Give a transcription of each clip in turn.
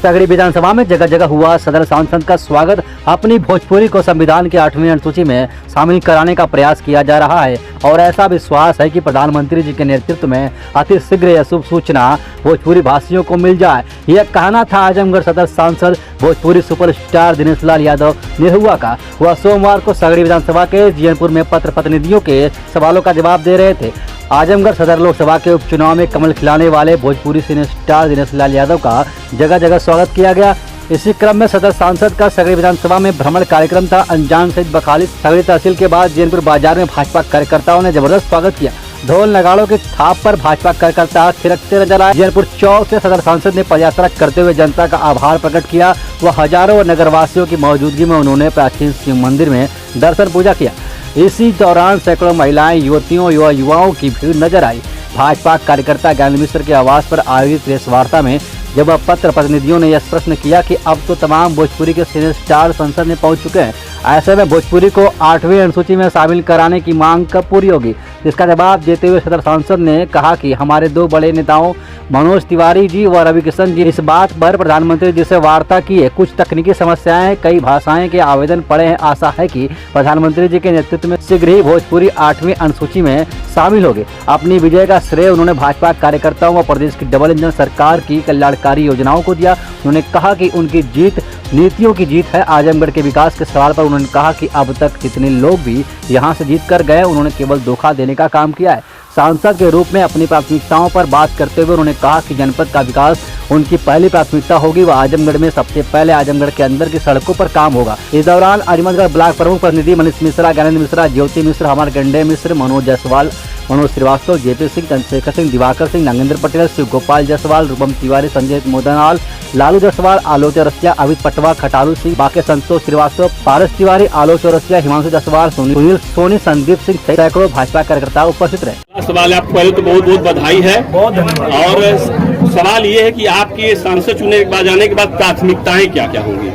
सगड़ी विधानसभा में जगह जगह हुआ सदर सांसद का स्वागत। अपनी भोजपुरी को संविधान की 8वीं अनुसूची में शामिल कराने का प्रयास किया जा रहा है और ऐसा विश्वास है कि प्रधानमंत्री जी के नेतृत्व में अति शीघ्र यह शुभ सूचना भोजपुरी भाषियों को मिल जाए। यह कहना था आजमगढ़ सदर सांसद भोजपुरी सुपरस्टार दिनेश लाल यादव निरहुआ का। वह सोमवार को सगड़ी विधानसभा के जीयनपुर में पत्र प्रतिनिधियों के सवालों का जवाब दे रहे थे। आजमगढ़ सदर लोकसभा के उपचुनाव में कमल खिलाने वाले भोजपुरी सिनेस्टार दिनेश लाल यादव का जगह जगह स्वागत किया गया। इसी क्रम में सदर सांसद का सगड़ी विधानसभा में भ्रमण कार्यक्रम था। अनजान सहित बखालित सगड़ी तहसील के बाद जीयनपुर बाजार में भाजपा कार्यकर्ताओं ने जबरदस्त स्वागत किया। ढोल नगाड़ों के थाप पर भाजपा कार्यकर्ता थिरकते नजर आए। जीयनपुर चौक से सदर सांसद ने पदयात्रा करते हुए जनता का आभार प्रकट किया। वह हजारों नगरवासियों की मौजूदगी में उन्होंने प्राचीन शिव मंदिर में दर्शन पूजा किया। इसी दौरान सैकड़ों महिलाएं, युवतियों युवाओं की भीड़ नजर आई। भाजपा कार्यकर्ता ज्ञान मिश्र के आवास पर आयोजित प्रेस वार्ता में जब पत्र प्रतिनिधियों ने यह प्रश्न किया कि अब तो तमाम भोजपुरी के सिनेस्टार संसद में पहुंच चुके हैं, ऐसे में भोजपुरी को 8वीं अनुसूची में शामिल कराने की मांग कब पूरी होगी, जिसका जवाब देते हुए सदर सांसद ने कहा कि हमारे दो बड़े नेताओं मनोज तिवारी जी व रवि किशन जी इस बात पर प्रधानमंत्री जी से वार्ता की है। कुछ तकनीकी समस्याएं, कई भाषाएं के आवेदन पड़े हैं। आशा है कि प्रधानमंत्री जी के नेतृत्व में शीघ्र ही भोजपुरी 8वीं अनुसूची में शामिल होगी। अपनी विजय का श्रेय उन्होंने भाजपा कार्यकर्ताओं व प्रदेश की डबल इंजन सरकार की कल्याणकारी योजनाओं को दिया। उन्होंने कहा कि उनकी जीत नीतियों की जीत है। आजमगढ़ के विकास के सवाल पर उन्होंने कहा कि अब तक जितने लोग भी यहां से जीत कर गए, उन्होंने केवल धोखा देने का काम किया है। सांसद के रूप में अपनी प्राथमिकताओं पर बात करते हुए उन्होंने कहा कि जनपद का विकास उनकी पहली प्राथमिकता होगी व आजमगढ़ में सबसे पहले आजमगढ़ के अंदर की सड़कों पर काम होगा। इस दौरान आजमगढ़ ब्लॉक प्रमुख प्रतिनिधि मनीष मिश्रा, ज्ञानेंद्र मिश्रा, ज्योति मिश्र, हमार गंडे मिश्र, मनोज जायसवाल, मनोज श्रीवास्तव, जेपी सिंह, चंद्रशेखर सिंह, दिवाकर सिंह, नागेंद्र पटेल, शिव गोपाल जायसवाल, रूपम तिवारी, संजय मोदनाल, लालू जायसवाल, आलोक चौरसिया, अमित पटवा, खटारू सिंह, बाके संतोष श्रीवास्तव, पारस तिवारी, आलोक चौरसिया, हिमांशु जायसवाल, सुनील सोनी, संदीप सिंह सहित सैकड़ों भाजपा कार्यकर्ता उपस्थित रहे। सवाल आपको पहले तो बहुत बहुत बधाई है। बहुत धन्यवाद। और सवाल ये है कि आपके सांसद चुने के बाद जाने के बाद प्राथमिकताएं क्या क्या होंगी?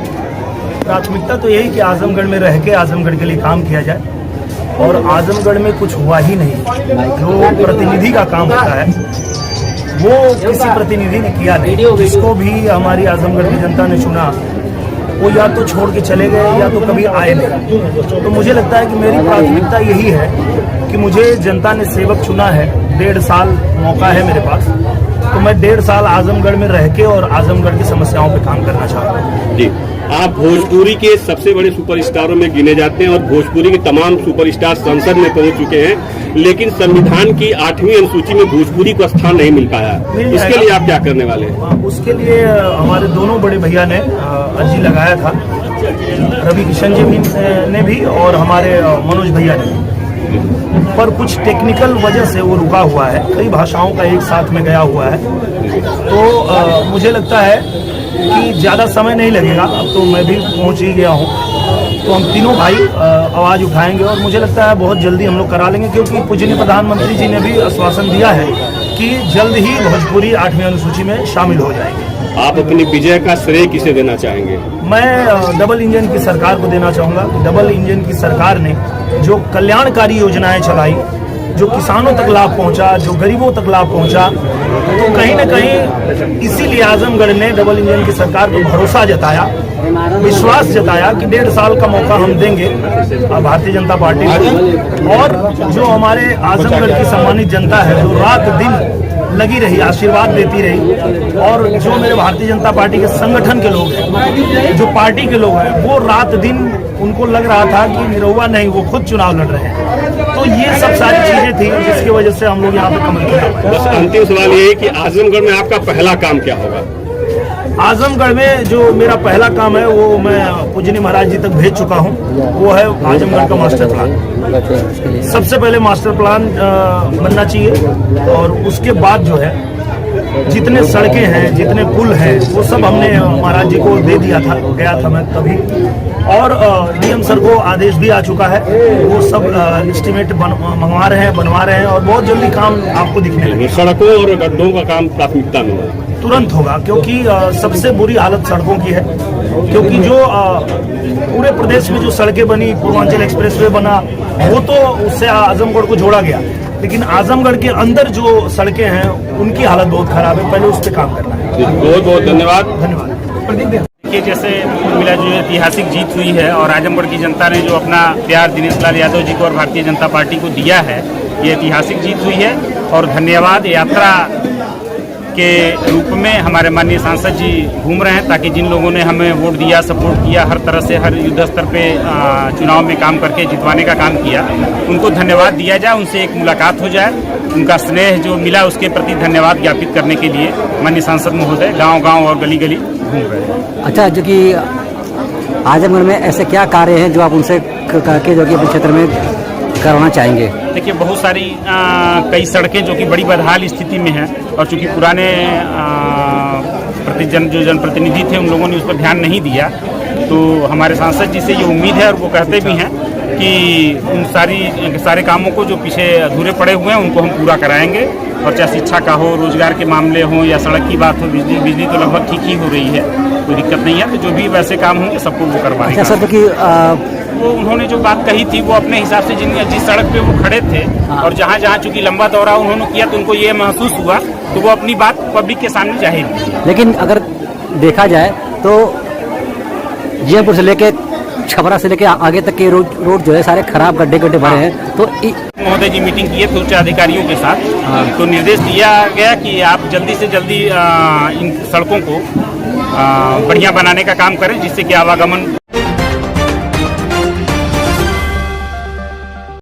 प्राथमिकता तो यही कि आजमगढ़ में रह के आजमगढ़ के लिए काम किया जाए और आजमगढ़ में कुछ हुआ ही नहीं। जो प्रतिनिधि का काम होता है वो किसी प्रतिनिधि ने किया नहीं। जिसको भी हमारी आजमगढ़ की जनता ने चुना वो या तो छोड़ के चले गए या तो कभी आए नहीं। तो मुझे लगता है कि मेरी प्राथमिकता यही है कि मुझे जनता ने सेवक चुना है। 1.5 साल मौका है मेरे पास, तो मैं 1.5 साल आजमगढ़ में रह के और आजमगढ़ की समस्याओं पे काम करना चाहता हूँ। जी, आप भोजपुरी के सबसे बड़े सुपरस्टारों में गिने जाते हैं और भोजपुरी के तमाम सुपरस्टार संसद में पहुंच चुके हैं, लेकिन संविधान की 8वीं अनुसूची में भोजपुरी को स्थान नहीं मिल पाया। इसके लिए आप क्या करने वाले हैं? उसके लिए हमारे दोनों बड़े भैया ने अर्जी लगाया था, रवि किशन जी ने भी और हमारे मनोज भैया ने, पर कुछ टेक्निकल वजह से वो रुका हुआ है। कई भाषाओं का एक साथ में गया हुआ है, तो मुझे लगता है कि ज़्यादा समय नहीं लगेगा। अब तो मैं भी पहुंच ही गया हूं, तो हम तीनों भाई आवाज़ उठाएंगे और मुझे लगता है बहुत जल्दी हम लोग करा लेंगे, क्योंकि पूजनीय प्रधानमंत्री जी ने भी आश्वासन दिया है कि जल्द ही भोजपुरी 8वीं अनुसूची में शामिल हो जाएंगे। आप अपनी विजय का श्रेय किसे देना चाहेंगे? मैं डबल इंजन की सरकार को देना चाहूँगा। डबल इंजन की सरकार ने जो कल्याणकारी योजनाएं चलाई, जो किसानों तक लाभ पहुंचा, जो गरीबों तक लाभ पहुंचा, तो कहीं न कहीं इसीलिए आजमगढ़ ने डबल इंजन की सरकार को भरोसा जताया, विश्वास जताया कि 1.5 साल का मौका हम देंगे भारतीय जनता पार्टी को। और जो हमारे आजमगढ़ की सम्मानित जनता है, जो रात दिन लगी रही, आशीर्वाद देती रही, और जो मेरे भारतीय जनता पार्टी के संगठन के लोग हैं, जो पार्टी के लोग हैं, वो रात दिन उनको लग रहा था कि निरहुआ नहीं, वो खुद चुनाव लड़ रहे हैं। तो ये सब सारी चीजें थी जिसकी वजह से हम लोग यहाँ पे कमल किया। बस अंतिम सवाल ये है कि आजमगढ़ में आपका पहला काम क्या होगा? आजमगढ़ में जो मेरा पहला काम है वो मैं पूजनीय महाराज जी तक भेज चुका हूँ। वो है आजमगढ़ का मास्टर प्लान। सबसे पहले मास्टर प्लान बनना चाहिए और उसके बाद जो है जितने सड़कें हैं, जितने पुल हैं, वो सब हमने महाराज जी को दे दिया था, गया था मैं तभी। और डीएम सर को आदेश भी आ चुका है, वो सब एस्टिमेट मंगवा रहे हैं, बनवा रहे हैं और बहुत जल्दी काम आपको दिखने लगे। सड़कों और गड्ढों का काम प्राथमिकता में तुरंत होगा, क्योंकि सबसे बुरी हालत सड़कों की है। क्योंकि जो पूरे प्रदेश में जो सड़कें बनी, पूर्वांचल एक्सप्रेसवे बना, वो तो उससे आजमगढ़ को जोड़ा गया, लेकिन आजमगढ़ के अंदर जो सड़कें हैं उनकी हालत बहुत खराब है। पहले उस पर काम करना है। बहुत बहुत धन्यवाद। धन्यवाद। देखिए, जैसे कुल मिला जो ऐतिहासिक जीत हुई है और आजमगढ़ की जनता ने जो अपना प्यार दिनेश लाल यादव जी को और भारतीय जनता पार्टी को दिया है, ये ऐतिहासिक जीत हुई है। और धन्यवाद यात्रा के रूप में हमारे माननीय सांसद जी घूम रहे हैं, ताकि जिन लोगों ने हमें वोट दिया, सपोर्ट किया, हर तरह से हर युद्ध स्तर पे चुनाव में काम करके जितवाने का काम किया, उनको धन्यवाद दिया जाए, उनसे एक मुलाकात हो जाए, उनका स्नेह जो मिला उसके प्रति धन्यवाद ज्ञापित करने के लिए माननीय सांसद महोदय गांव-गांव और गली-गली घूम रहे हैं। अच्छा, जो कि आजमगढ़ में ऐसे क्या कार्य हैं जो आप उनसे करके जो कि अपने क्षेत्र में करवाना चाहेंगे? देखिए, बहुत सारी कई सड़कें जो कि बड़ी बदहाल स्थिति में हैं, और चूंकि पुराने जो जनप्रतिनिधि थे उन लोगों ने उस पर ध्यान नहीं दिया, तो हमारे सांसद जी से ये उम्मीद है और वो कहते भी हैं कि उन सारे कामों को जो पीछे अधूरे पड़े हुए हैं उनको हम पूरा कराएंगे। और चाहे शिक्षा का हो, रोजगार के मामले हों या सड़क की बात हो, बिजली तो लगभग ठीक ही हो रही है, कोई दिक्कत नहीं है। तो जो भी वैसे काम होंगे सबको वो करवाएंगे। अच्छा सर, कि वो उन्होंने जो बात कही थी वो अपने हिसाब से जिस सड़क पे वो खड़े थे और जहाँ जहाँ चूंकि लंबा दौरा उन्होंने किया तो उनको ये महसूस हुआ, तो वो अपनी बात पब्लिक के सामने जाहिर की। लेकिन अगर देखा जाए तो जयपुर से लेके छपरा से लेके आगे तक के रोड जो है सारे खराब गड्ढे भरे हैं। तो महोदय जी मीटिंग किए थे उच्च अधिकारियों के साथ, तो निर्देश दिया गया कि आप जल्दी से जल्दी इन सड़कों को बढ़िया बनाने का काम करें, जिससे कि आवागमन